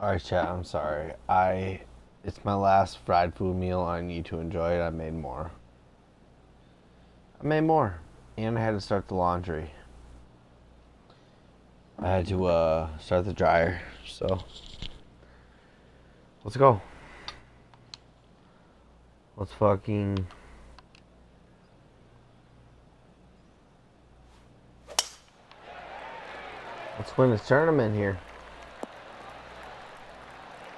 Alright, chat, I'm sorry. It's my last fried food meal. I need to enjoy it. I made more. And I had to start the laundry. I had to start the dryer. So let's go. Let's fucking let's win a tournament here.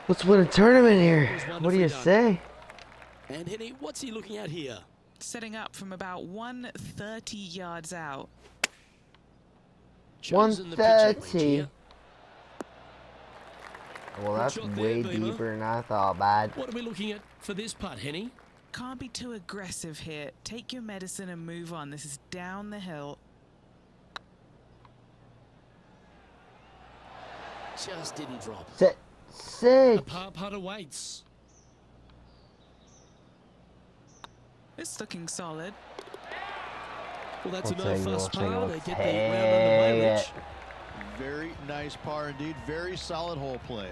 Let's win a tournament here. What do you say? And Henny, what's he looking at here? Setting up from about 130 yards out. 130. Well, that's way deeper than I thought, bud. What are we looking at for this putt, Henny? Can't be too aggressive here. Take your medicine and move on. This is down the hill. Just didn't drop. Sit. A par putt awaits. It's looking solid. Well, that's a I'll no take fuss it, par. I'll They take get the round underway, Rich. Very nice par indeed. Very solid hole played.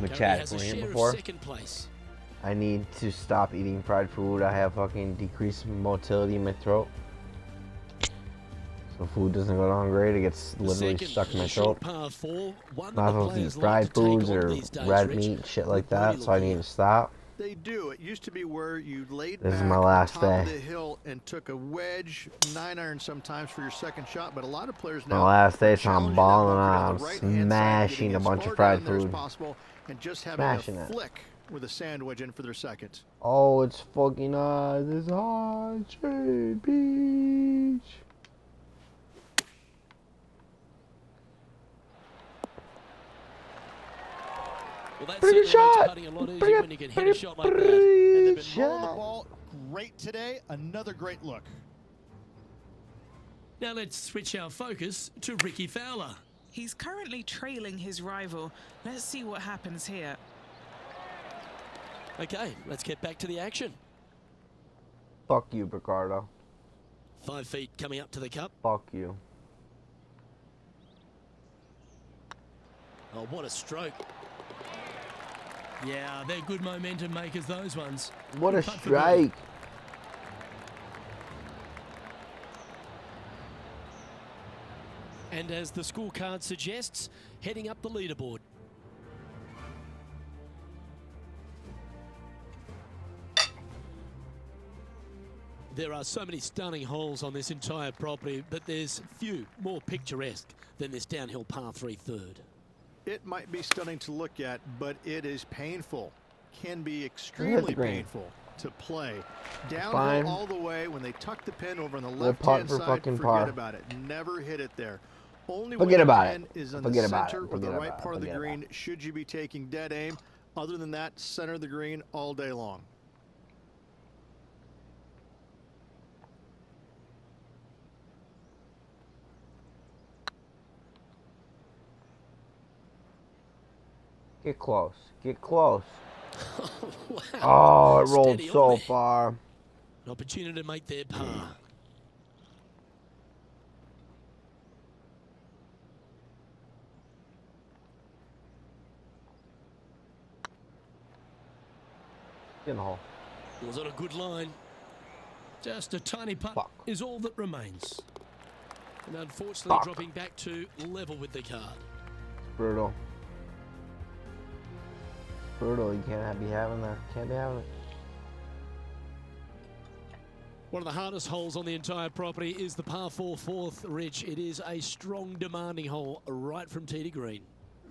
The Currently chat has a were here share before. of second place. I need to stop eating fried food. I have fucking decreased motility in my throat. So food doesn't go down great. It gets literally stuck in my throat. Par four, one Not that the supposed to eat players like fried to take foods on or these days, red Rich. meat, shit like Good that. birdie So I looking need at. to stop. They do. It used to be where you laid This back is my last on top of day. the hill and took a wedge, 9-iron sometimes for your second shot. But a lot of players My now last day, are so I'm challenging that balling bunker down on. the I'm right-hand side, smashing getting a as bunch far of fried down there as food. possible, and just having Smashing a it. flick with a sand wedge in for their second. Oh, it's fucking nice. It's hot shade beach. Well, that Pretty good certainly makes shot. putting a lot easier Pretty when you can hit a shot like that. And they've good been rolling the shot. ball great today. Another great look. Now let's switch our focus to Ricky Fowler. He's currently trailing his rival. Let's see what happens here. Okay, let's get back to the action. Fuck you, Ricardo. 5 feet coming up to the cup. Fuck you. Oh, what a stroke. Yeah, they're good momentum makers, those ones. What a Good putt for birdie. strike. And as the scorecard suggests, heading up the leaderboard. There are so many stunning holes on this entire property, but there's few more picturesque than this downhill par 3 third. It might be stunning to look at, but it is painful. Can be extremely green. painful to play. Fine. Downhill all the way. When they tuck the pin over on the We'll putt left-hand for side, fucking forget par. about it. Never hit it there. Only Forget when the about pin it. is on Forget the about it. center or the Forget right about it. part of the Forget green about it. should you be taking dead aim. Other than that, center of the green all day long. Get close. Get close. Wow. Oh, it rolled Steady on so there. far. An opportunity to make their par. Get in the hole. Was on a good line. Just a tiny putt Fuck. is all that remains. And unfortunately Fuck. dropping back to level with the card. Brutal. Brutal. You can't be having that. Can't be having it. One of the hardest holes on the entire property is the par 4 fourth, Rich. It is a strong, demanding hole right from tee to green.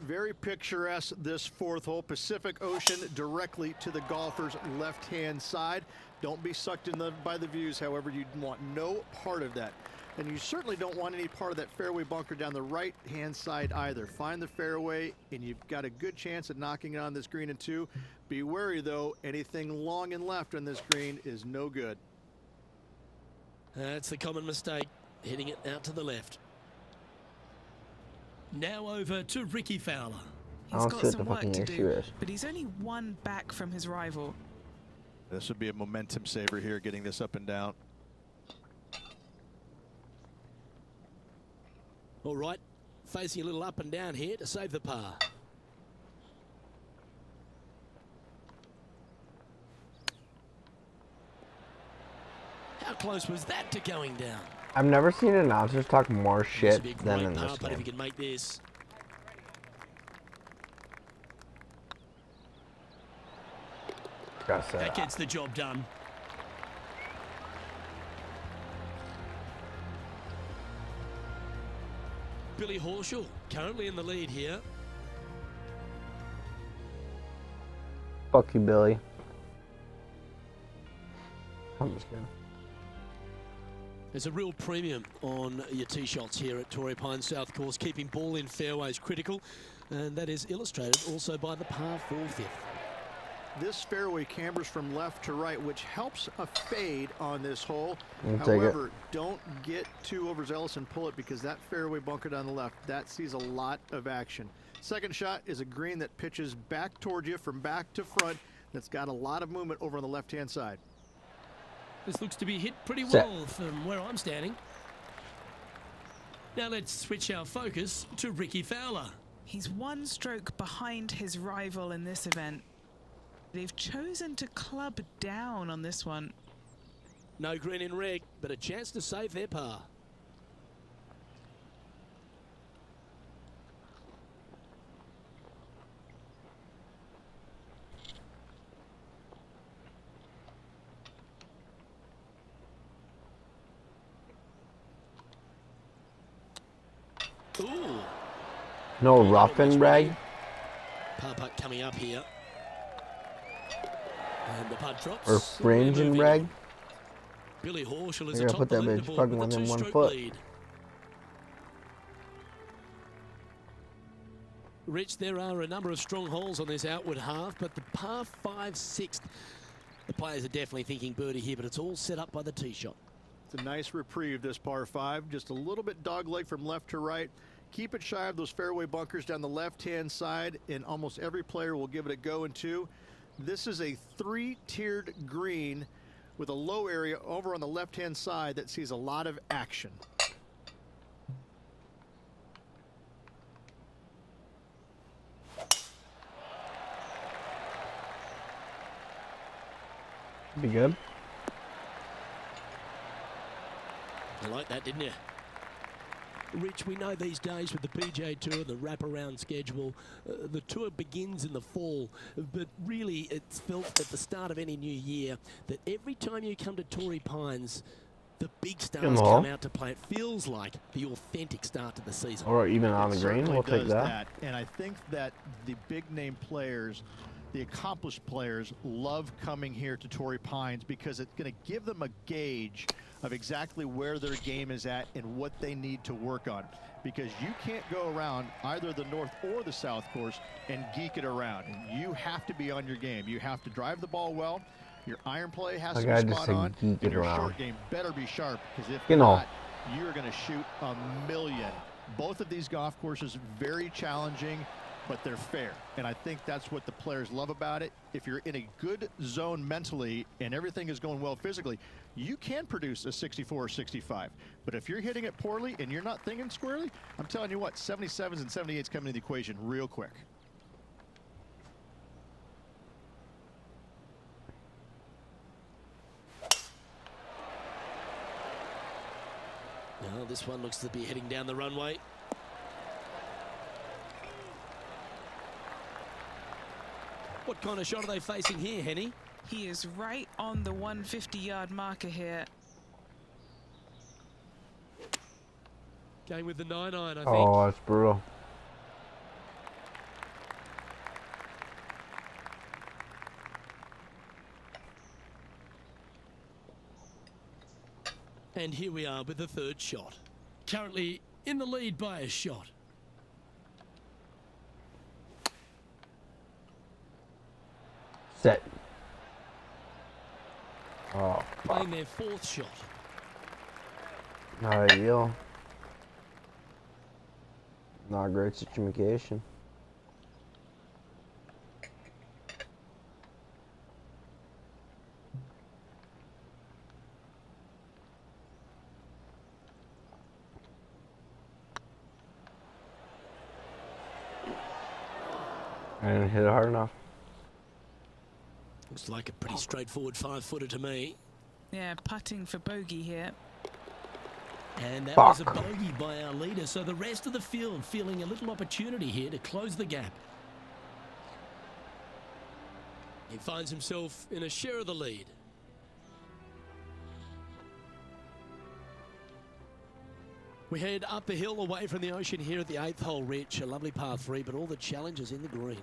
Very picturesque, this fourth hole. Pacific Ocean directly to the golfer's left-hand side. Don't be sucked in by the views, however. You want no part of that. And you certainly don't want any part of that fairway bunker down the right-hand side either. Find the fairway, and you've got a good chance at knocking it on this green in 2. Be wary, though. Anything long and left on this green is no good. That's the common mistake, hitting it out to the left. Now over to Ricky Fowler. I He's don't got see what some the work fucking to issue do, is. but he's only one back from his rival. This would be a momentum saver here, getting this up and down. All right, facing a little up and down here to save the par. How close was that to going down? I've never seen announcers talk more This shit would be a than great in par this putt if you game. can make this. Gotta say That gets the job done. Billy Horschel currently in the lead here. Fuck you, Billy. I'm just kidding. There's a real premium on your tee shots here at Torrey Pines South Course, keeping ball in fairways critical, and that is illustrated also by the par 4 fifth. This fairway cambers from left to right, which helps a fade on this hole. Take it. However, don't get too overzealous and pull it, because that fairway bunker down the left, that sees a lot of action. Second shot is a green that pitches back towards you from back to front. That's got a lot of movement over on the left-hand side. This looks to be hit pretty Set. well from where I'm standing. Now let's switch our focus to Ricky Fowler. He's one stroke behind his rival in this event. They've chosen to club down on this one. No green in red, but a chance to save their par. Ooh. No rough and rag. Par putt coming up here. And the putt drops. Or fringe and rag. Billy Horschel is You're atop gonna put the that bitch leaderboard fucking with a within 1 two-stroke foot. lead. Rich, there are a number of strong holes on this outward half, but the par 5 6th, the players are definitely thinking birdie here, but it's all set up by the tee shot. It's a nice reprieve, this par 5. Just a little bit dogleg from left to right. Keep it shy of those fairway bunkers down the left-hand side, and almost every player will give it a go in 2. This is a 3-tiered green with a low area over on the left-hand side that sees a lot of action. Be good. You like that, didn't you? Rich, we know these days with the PGA Tour, the wraparound schedule, the tour begins in the fall, but really it's felt at the start of any new year that every time you come to Torrey Pines, the big stars come out to play. It feels like the authentic start to the season. Or even on the It green, certainly we'll take does that. And I think that the big name players, the accomplished players, love coming here to Torrey Pines because it's going to give them a gauge of exactly where their game is at and what they need to work on. Because you can't go around either the north or the south course and geek it around. You have to be on your game. You have to drive the ball well. Your iron play has to be spot on. Geek And it your around. short game better be sharp, because if You know. not, you're going to shoot a million. Both of these golf courses very challenging, but they're fair. And I think that's what the players love about it. If you're in a good zone mentally and everything is going well physically, you can produce a 64 or 65. But if you're hitting it poorly and you're not thinking squarely, I'm telling you what, 77s and 78s come into the equation real quick. Now this one looks to be heading down the runway. What kind of shot are they facing here, Henny? He is right on the 150-yard marker here. Going with the 9-iron, I think. Oh, that's brutal. And here we are with the third shot. Currently in the lead by a shot. Set. Oh, Playing their fourth shot. not ideal. Not a great situation. I didn't hit it hard enough. Looks like a pretty straightforward 5-footer to me. Yeah, putting for bogey here. And that Fuck. was a bogey by our leader, so the rest of the field feeling a little opportunity here to close the gap. He finds himself in a share of the lead. We head up the hill away from the ocean here at the 8th hole, Rich. A lovely par 3, but all the challenges in the green.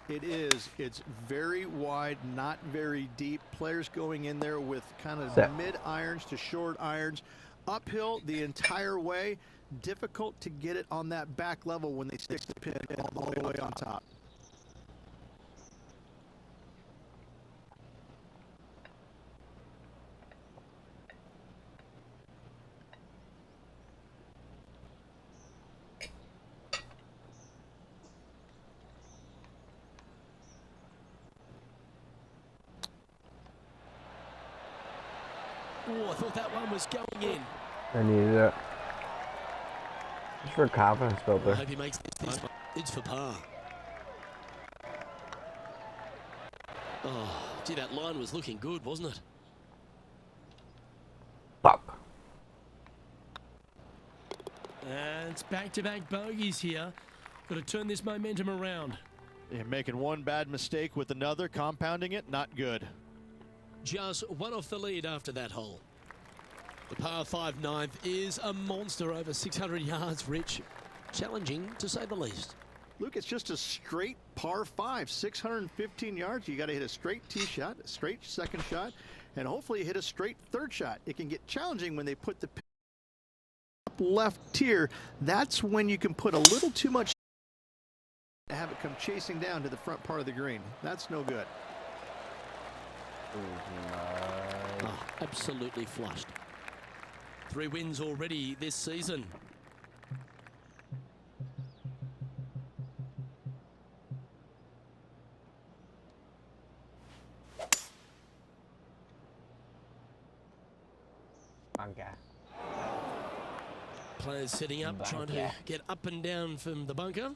It is. It's very wide, not very deep. Players going in there with kind of Set. mid irons to short irons. Uphill the entire way. Difficult to get it on that back level when they stick the pin all the way on top. Oh, I thought that one was going in. I needed it. Just for confidence I builder. hope he makes this one. It's for par. Oh, gee, that line was looking good, wasn't it? Fuck. And it's back-to-back bogeys here. Got to turn this momentum around. Yeah, making one bad mistake with another, compounding it, not good. Just one off the lead after that hole. The par 5 ninth is a monster over 600 yards, Rich. Challenging, to say the least. Luke, it's just a straight par 5, 615 yards. You got to hit a straight tee shot, a straight second shot, and hopefully hit a straight third shot. It can get challenging when they put the pin up left tier. That's when you can put a little too much to have it come chasing down to the front part of the green. That's no good. Oh, absolutely flushed. 3 wins already this season. Bunker. Players setting up, trying to get up and down from the bunker.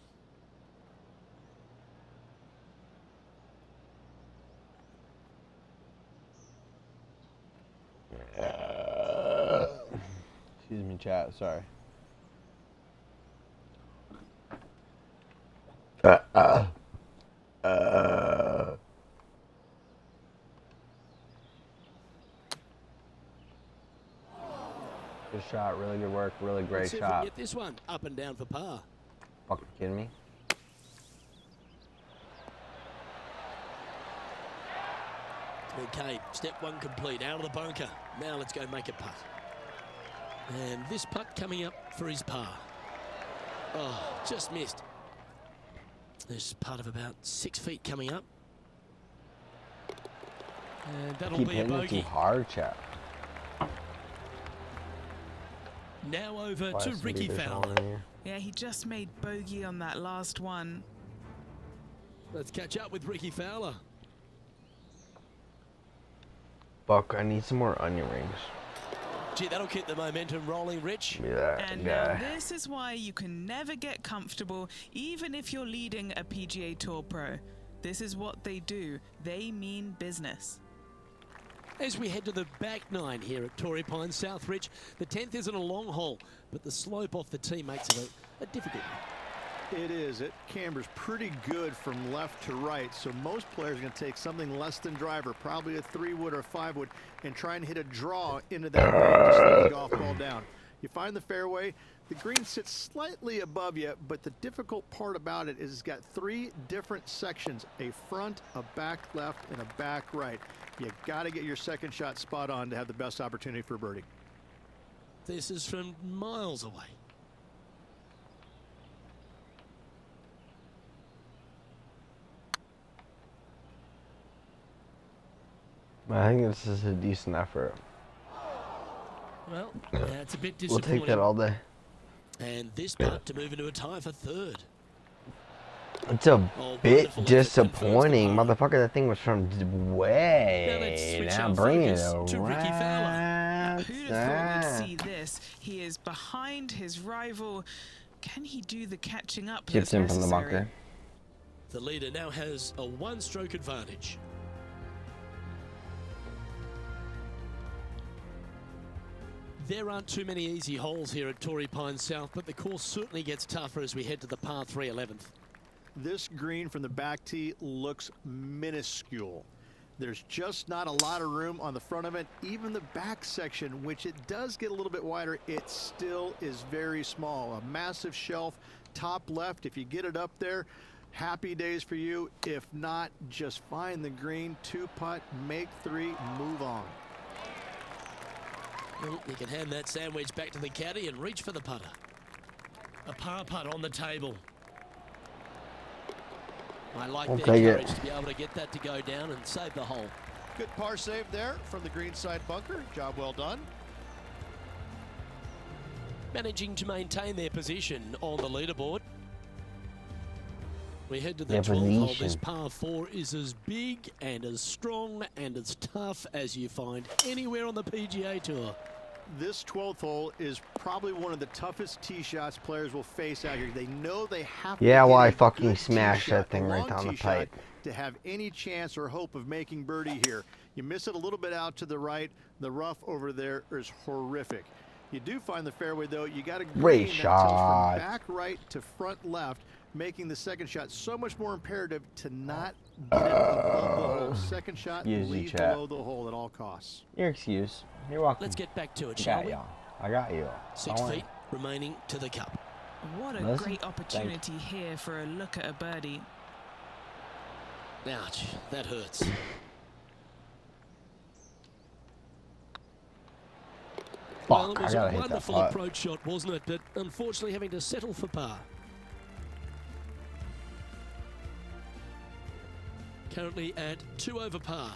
Excuse me, chat. Sorry. Good shot. Really good work. Really great Let's see if we can shot. get this one up and down for par. Fucking kidding me? Okay, step 1 complete, out of the bunker. Now let's go make a putt. And this putt coming up for his par. Oh, just missed. This putt of about 6 feet coming up. And that'll Keep be a hitting it too bogey. hard, chat. Now over Why to is Ricky somebody Fowler. on here? Yeah, he just made bogey on that last one. Let's catch up with Ricky Fowler. Fuck, I need some more onion rings. Gee, that'll keep the momentum rolling, Rich. Be that And now guy. this is why you can never get comfortable, even if you're leading a PGA Tour pro. This is what they do. They mean business. As we head to the back 9 here at Torrey Pines South, Rich, the 10th isn't a long hole, but the slope off the tee makes it a difficult one. It is. It cambers pretty good from left to right, so most players are going to take something less than driver, probably a 3-wood or 5-wood, and try and hit a draw into that green to slow the golf ball down. You find the fairway, the green sits slightly above you, but the difficult part about it is it's got 3 different sections, a front, a back left, and a back right. You got to get your second shot spot on to have the best opportunity for birdie. This is from miles away. I think this is a decent effort. Well, that's a bit We'll disappointing. take that all day. And this putt to move into a tie for 3rd. It's a Oh, bit wonderful effort, disappointing. confirms the par. Motherfucker, that thing was from way Now let's switch down. our Bring it focus to Ricky Fowler. around. Who'd have thought we'd see this? He is behind his rival. Can he do the catching up Chips that's in from the necessary? bunker. The leader now has a one-stroke advantage. There aren't too many easy holes here at Torrey Pines South, but the course certainly gets tougher as we head to the par 3 11th. This green from the back tee looks minuscule. There's just not a lot of room on the front of it. Even the back section, which it does get a little bit wider, it still is very small. A massive shelf, top left. If you get it up there, happy days for you. If not, just find the green, 2-putt, make 3, move on. Well, you can hand that sandwich back to the caddy and reach for the putter. A par putt on the table. I like I'll their take it. courage to be able to get that to go down and save the hole. Good par save there from the greenside bunker. Job well done. Managing to maintain their position on the leaderboard. We head to the Their 12th hole. This position. par 4 is as big and as strong and as tough as you find anywhere on the PGA Tour. This 12th hole is probably one of the toughest tee shots players will face out here. They know they have to Yeah, hit well, a I fucking good tee smashed shot, that thing a right long down the tee shot, pipe. to have any chance or hope of making birdie here. You miss it a little bit out to the right. The rough over there is horrific. You do find the fairway, though. You got a green Great that tilts shot. from back right to front left, making the second shot so much more imperative to not get it above the hole. Second shot, Easy leave chat. below the hole at all costs. Your excuse. You're welcome. Let's get back to it, I shall got we? you. I got you. 6 Don't worry. feet remaining to the cup. What a Listen, great opportunity here for a look at a birdie. Ouch, that hurts. Well, it Fuck, I was gotta a hit that wonderful putt. approach shot, wasn't it? But unfortunately having to settle for par. Currently at 2 over par.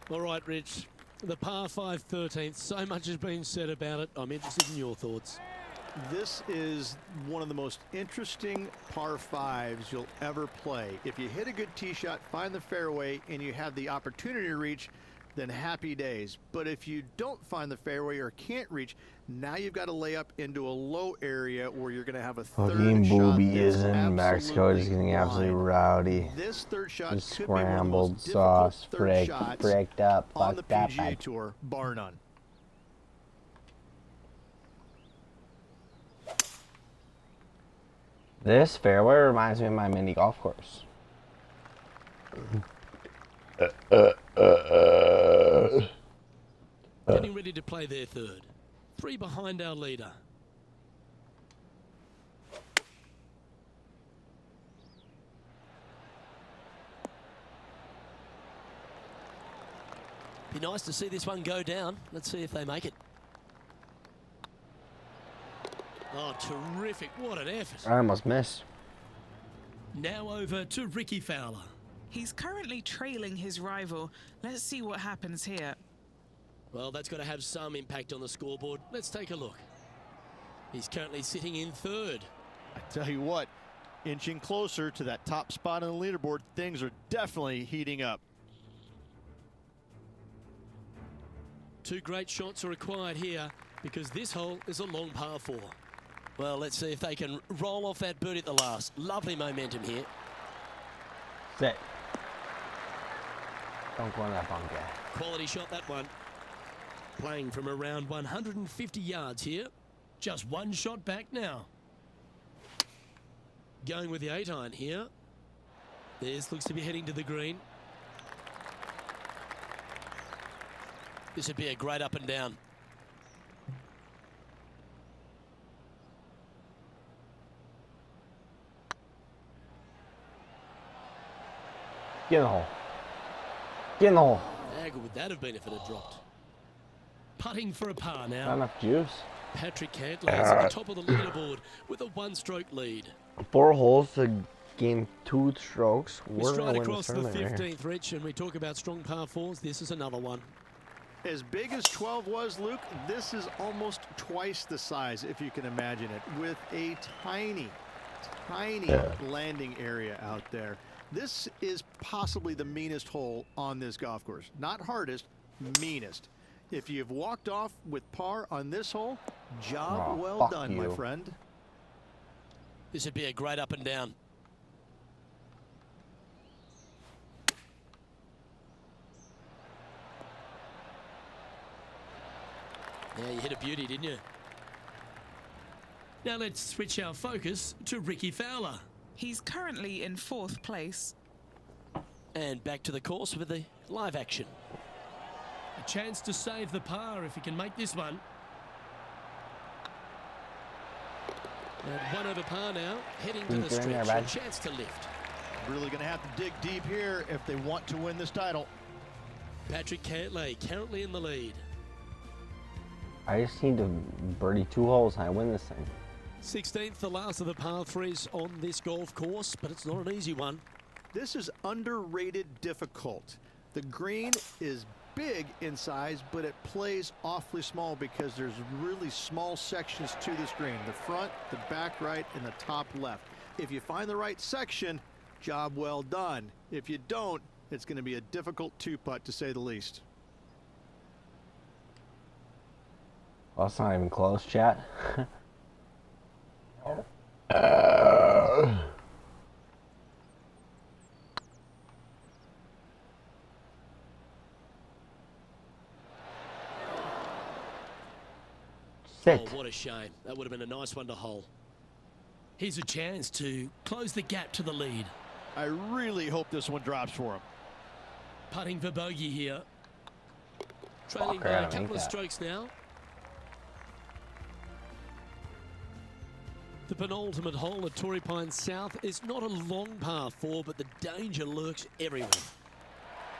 All right, Rich. The par 5 13th. So much has been said about it. I'm interested in your thoughts. This is one of the most interesting par 5s you'll ever play. If you hit a good tee shot, find the fairway, and you have the opportunity to reach, then happy days. But if you don't find the fairway or can't reach, now you've got to lay up into a low area where you're going to have a third Fucking shot booby that's is in Mexico. Just getting absolutely blind. rowdy. This third shot Just could be one of the scrambled most difficult sauce, third frick, shots fricked up, on the fucked up. PGA Tour, bar none. This fairway reminds me of my mini golf course. Getting ready to play their third. 3 behind our leader. Be nice to see this one go down. Let's see if they make it. Oh, terrific. What an effort. I almost missed. Now over to Ricky Fowler. He's currently trailing his rival. Let's see what happens here. Well, that's got to have some impact on the scoreboard. Let's take a look. He's currently sitting in third. I tell you what, inching closer to that top spot on the leaderboard, things are definitely heating up. 2 great shots are required here because this hole is a long par 4. Well, let's see if they can roll off that birdie at the last. Lovely momentum here. Sit. Don't go in that bunker. Quality shot, that one. Playing from around 150 yards here. Just one shot back now. Going with the 8-iron here. This looks to be heading to the green. This would be a great up and down. Get in the hole. Get in the hole. How good would that have been if it had dropped? Putting for a par Not now. enough juice. Patrick Cantler is at the top of the leaderboard with a 1-stroke lead. 4 holes to gain 2 strokes. We We're stride gonna win across this the tournament right here. 15th, Rich, and we talk about strong par 4s. This is another one. As big as 12 was, Luke, this is almost twice the size, if you can imagine it, with a tiny landing area out there. This is possibly the meanest hole on this golf course. Not hardest, meanest. If you've walked off with par on this hole, job Oh, well fuck done, my you. friend. This would be a great up and down. Yeah, you hit a beauty, didn't you? Now let's switch our focus to Ricky Fowler. He's currently in 4th place. And back to the course with the live action. A chance to save the par if he can make this one. And 1 over par now, heading to the Deep in there, stretch. bud. A chance to lift. Really going to have to dig deep here if they want to win this title. Patrick Cantlay currently in the lead. I just need to birdie 2 holes and I win this thing. 16th, the last of the par 3s on this golf course, but it's not an easy one. This is underrated difficult. The green is big in size, but it plays awfully small because there's really small sections to this green. The front, the back right, and the top left. If you find the right section, job well done. If you don't, it's going to be a difficult 2-putt to say the least. Well, it's not even close, chat. Sit. Oh, what a shame. That would have been a nice one to hole. Here's a chance to close the gap to the lead. I really hope this one drops for him. Putting for bogey here. Trailing Fucker, by I a don't couple think of that. strokes now. The penultimate hole at Torrey Pines South is not a long par 4, but the danger lurks everywhere.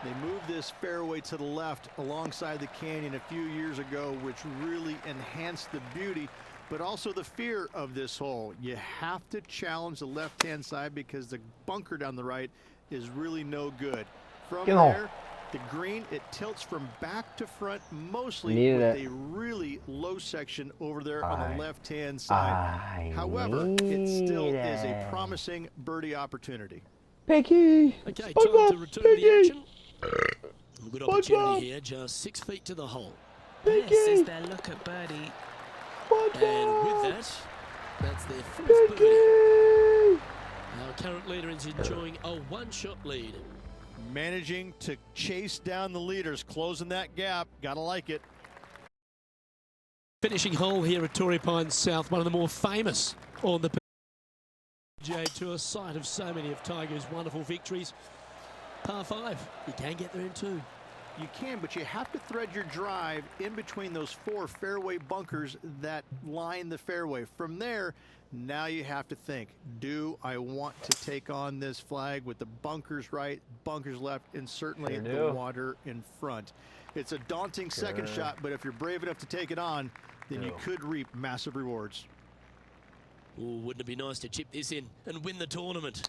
They moved this fairway to the left alongside the canyon a few years ago, which really enhanced the beauty, but also the fear of this hole. You have to challenge the left-hand side because the bunker down the right is really no good. From there, the green, it tilts from back to front mostly with a really low section over there on the left-hand side. However, it still is a promising birdie opportunity. Piggy! Okay, time to return to the action. A good opportunity here, just 6 feet to the hole. This is their look at birdie. And with that, that's their 4th birdie. Our current leader is enjoying a 1-shot lead. Managing to chase down the leaders, closing that gap. Gotta like it. Finishing hole here at Torrey Pines South, one of the more famous on the PGA Tour, site of so many of Tiger's wonderful victories. Par 5, you can get there in 2. You can, but you have to thread your drive in between those 4 fairway bunkers that line the fairway. From there, now you have to think, do I want to take on this flag with the bunkers right, bunkers left, and certainly the water in front? It's a daunting second shot, but if you're brave enough to take it on, then you could reap massive rewards. Ooh, wouldn't it be nice to chip this in and win the tournament?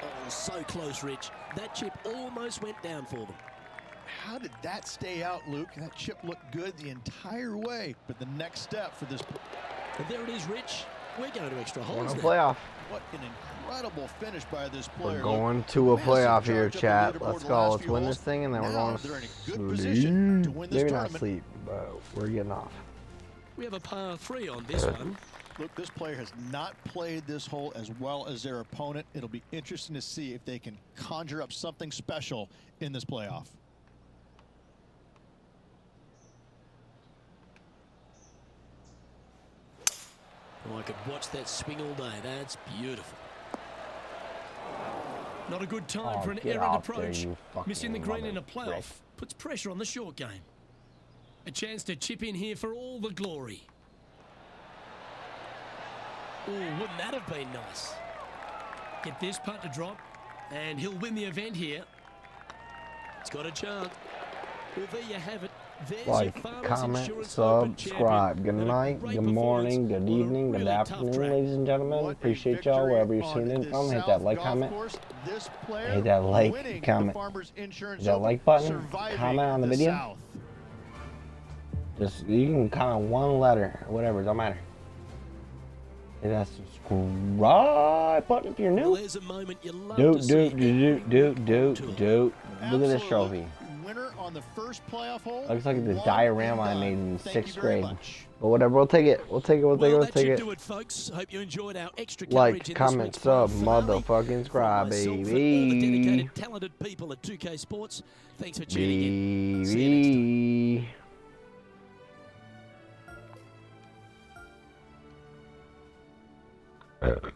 Oh, so close, Rich. That chip almost went down for them. How did that stay out, Luke? That chip looked good the entire way, but the next step for this... And there it is, Rich. We're going to extra holes now. Playoff. What an incredible finish by this player. We're going to a playoff here, chat. Let's go. Let's win this thing, and then we're going to sleep. Maybe not sleep, but we're getting off. We have a par 3 on this one. Look, this player has not played this hole as well as their opponent. It'll be interesting to see if they can conjure up something special in this playoff. Oh, I could watch that swing all day. That's beautiful. Not a good time for an get errant off there, approach. you Missing the fucking green in a mother playoff brick. puts pressure on the short game. A chance to chip in here for all the glory. Oh, wouldn't that have been nice? Get this putt to drop, and he'll win the event here. It's got a chance. Well, there you have it. There's Like, your Farmers comment, Insurance Open subscribe. champion. Good And a night, great good morning, performance good on a evening, good really tough afternoon, track. ladies and gentlemen. What a Appreciate y'all victory wherever you're on tuning in this from. Hit South that like, golf comment. course. This player Hit that like, winning comment. the Farmers Insurance Hit that Open, like button, surviving comment on the video. South. Just you can comment one letter or whatever, don't matter. Hit that subscribe button if you're Well, new. there's a moment you love Do to see. Look at this trophy. Winner on on the first playoff hole. Looks like the one diorama I and made done. in Thank you 6th very grade. much. But whatever, we'll take it. We'll take it. We'll take it. Well, We'll that take should it. do it, folks. Hope you enjoyed our extra coverage Like, in comment, this week's grand sub, finale. motherfucking subscribe, From myself and all the baby. dedicated, talented people at 2K Sports, thanks for tuning in. See you next time.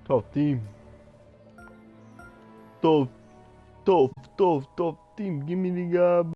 Tough team. Tough team. Give me the